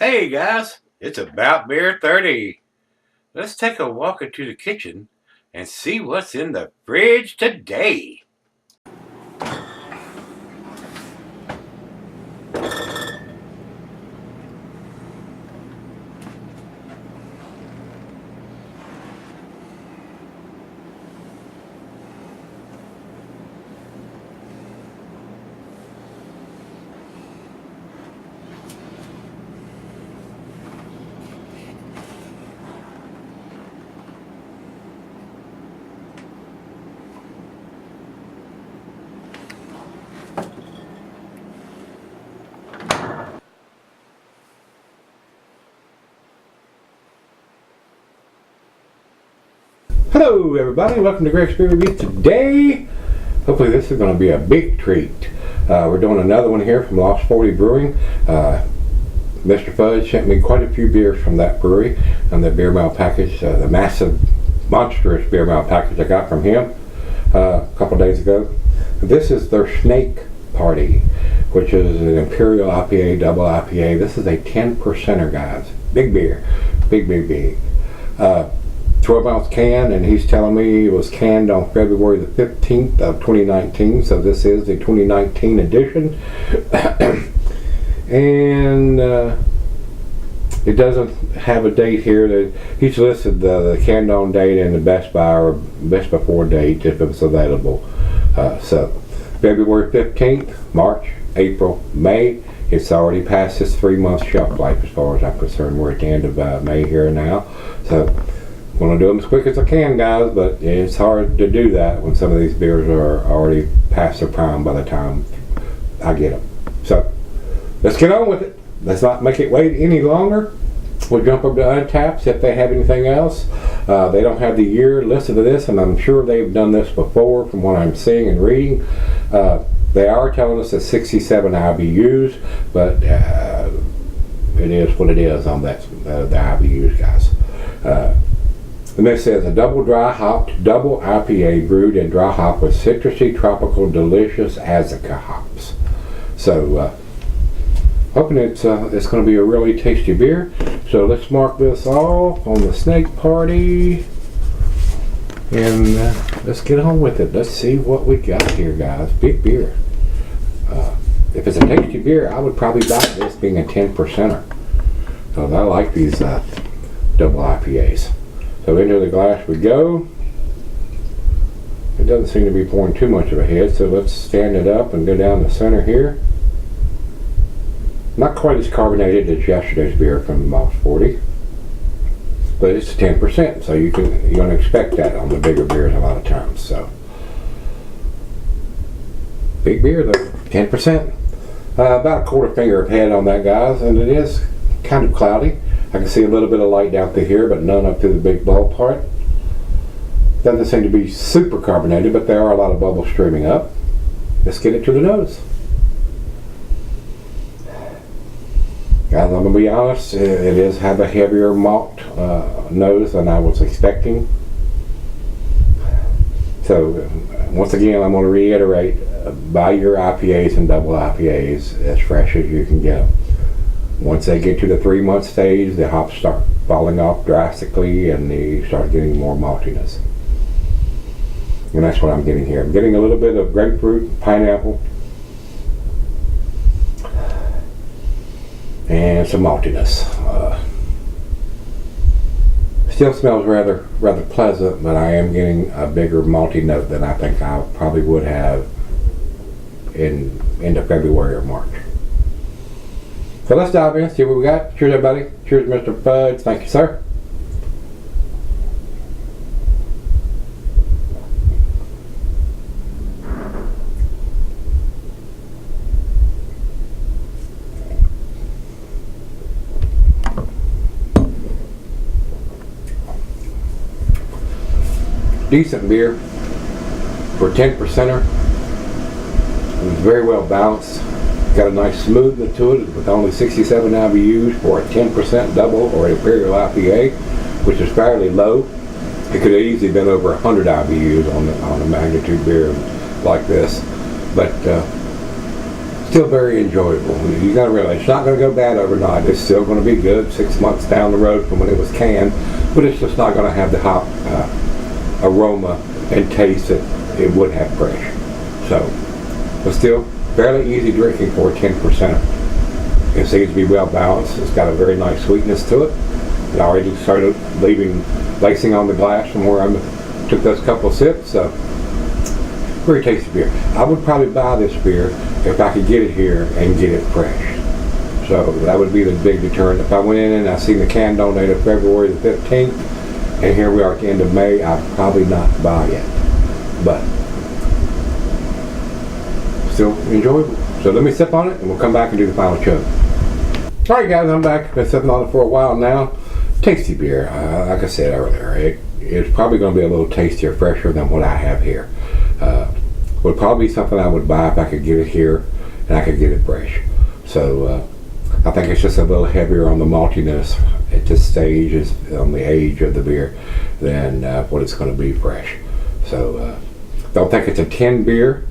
Hey guys, it's About Beer 30. Let's take a walk into the kitchen and see what's in the fridge today. Hello everybody, welcome to Gregsbeerreviews. Today, hopefully this is going to be a big treat. We're doing another one here from Lost 40 Brewing. Mr. Fudge sent me quite a few beers from that brewery on the beer mail package, the massive, monstrous beer mail package I got from him a couple days ago. This is their Snake Party, which is an Imperial IPA, double IPA. This is a 10%er, guys. Big beer. Big. 12-ounce can, and he's telling me it was canned on February the 15th of 2019, so this is the 2019 edition. And it doesn't have a date here. He's listed the canned on date and the best by or best before date if it's available. So February 15th, March, April, May. It's already past its 3-month shelf life as far as I'm concerned. We're at the end of May here now. So I'm going to do them as quick as I can, guys, but it's hard to do that when some of these beers are already past their prime by the time I get them. So let's get on with it. Let's not make it wait any longer. We'll jump over to Untapped if they have anything else. They don't have the year listed to this, and I'm sure they've done this before from what I'm seeing and reading. They are telling us that 67 IBUs, but it is what it is on that the IBUs, guys. And this says a double dry hopped double IPA brewed and dry hop with citrusy, tropical, delicious Azacca hops. So hoping it's going to be a really tasty beer. So let's mark this off on the Snake Party, and let's get on with it. Let's see what we got here, guys. Big beer. If it's a tasty beer, I would probably buy this being a 10%er. So I like these double IPAs. So into the glass we go. It doesn't seem to be pouring too much of a head, so let's stand it up and go down the center here. Not quite as carbonated as yesterday's beer from Lost 40, but it's 10%, so you're going to expect that on the bigger beers a lot of times. So big beer though, 10%. About a quarter finger of head on that, guys, and it is kind of cloudy. I can see a little bit of light down through here, but none up to the big bulb part. Doesn't seem to be super carbonated, but there are a lot of bubbles streaming up. Let's get it to the nose. Guys, I'm going to be honest, it is have a heavier malt nose than I was expecting. So once again, I'm going to reiterate, buy your IPAs and double IPAs as fresh as you can get them. Once they get to the 3-month stage, the hops start falling off drastically and they start getting more maltiness. And that's what I'm getting here. I'm getting a little bit of grapefruit, pineapple, and some maltiness. Still smells rather pleasant, but I am getting a bigger malty note than I think I probably would have in end of February or March. So let's dive in, see what we got. Cheers, everybody. Cheers, Mr. Fudge. Thank you, sir. Decent beer for a 10%er. It was very well balanced. Got a nice smoothness to it with only 67 IBUs for a 10% double or Imperial IPA, which is fairly low. It could have easily been over 100 IBUs on a magnitude beer like this, but still still very enjoyable. You got to realize it's not going to go bad overnight. It's still going to be good 6 months down the road from when it was canned, but it's just not going to have the hop aroma and taste that it would have fresh. So, but still fairly easy drinking for a 10%. It seems to be well balanced. It's got a very nice sweetness to it. It already started lacing on the glass from where I took those couple sips. So, very tasty beer. I would probably buy this beer if I could get it here and get it fresh. So that would be the big deterrent. If I went in and I seen the can on date of February the 15th, and here we are at the end of May, I'd probably not buy it. But still enjoyable. So let me sip on it and we'll come back and do the final chug. Alright guys, I'm back. Been sipping on it for a while now. Tasty beer. Like I said earlier, it's probably going to be a little tastier, fresher than what I have here. Would probably be something I would buy if I could get it here and I could get it fresh. So I think it's just a little heavier on the maltiness at this stage, is on the age of the beer, than what it's going to be fresh. So don't think it's a 10 beer.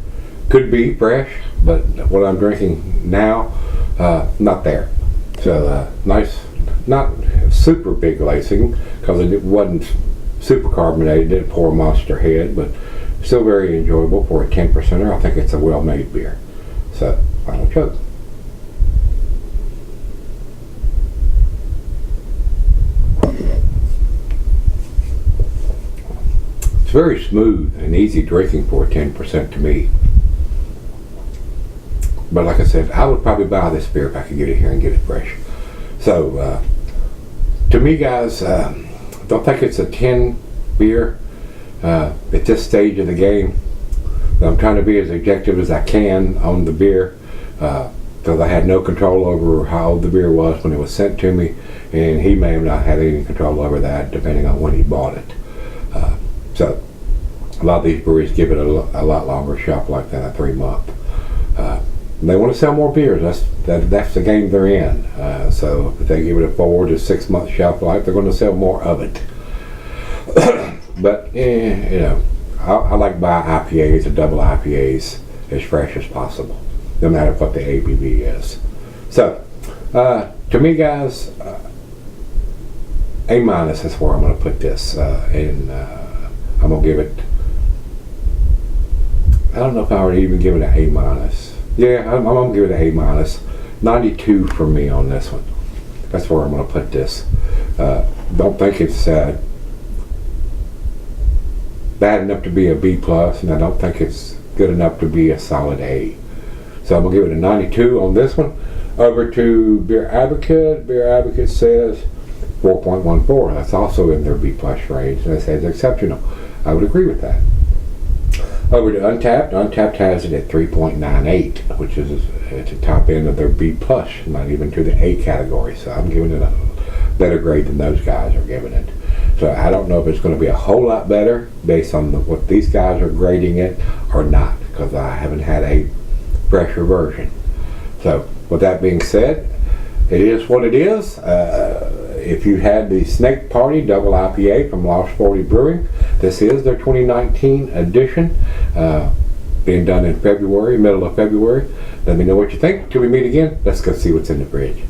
Could be fresh, but what I'm drinking now, not there. So nice, not super big lacing because it wasn't super carbonated. Didn't pour a monster head, but still very enjoyable for a 10%er. I think it's a well-made beer. So, final chug. It's very smooth and easy drinking for a 10% to me. But like I said, I would probably buy this beer if I could get it here and get it fresh. So, to me guys, don't think it's a 10 beer. At this stage of the game, I'm trying to be as objective as I can on the beer, because I had no control over how old the beer was when it was sent to me, and he may have not had any control over that depending on when he bought it. So a lot of these breweries give it a lot longer shelf life than a 3-month. They want to sell more beers. That's the game they're in. So if they give it a 4 to 6 month shelf life, they're going to sell more of it. But you know, I like buy IPAs or double IPAs as fresh as possible, no matter what the ABV is. So to me guys, A- is where I'm going to put this, and I'm going to give it, I don't know if I would even give it an A-. Yeah, I'm going to give it an A-. 92 for me on this one. That's where I'm going to put this. Don't think it's bad enough to be a B+, and I don't think it's good enough to be a solid A. So I'm going to give it a 92 on this one. Over to Beer Advocate. Beer Advocate says 4.14. That's also in their B+ range, and it says exceptional. I would agree with that. Over to Untapped. Untapped has it at 3.98, which is at the top end of their B+, not even to the A category. So I'm giving it a better grade than those guys are giving it. So I don't know if it's going to be a whole lot better based on what these guys are grading it or not, because I haven't had a fresher version. So with that being said, it is what it is. If you had the Snake Party Double IPA from Lost 40 Brewing, this is their 2019 edition, being done in February, middle of February. Let me know what you think. Till we meet again, let's go see what's in the fridge.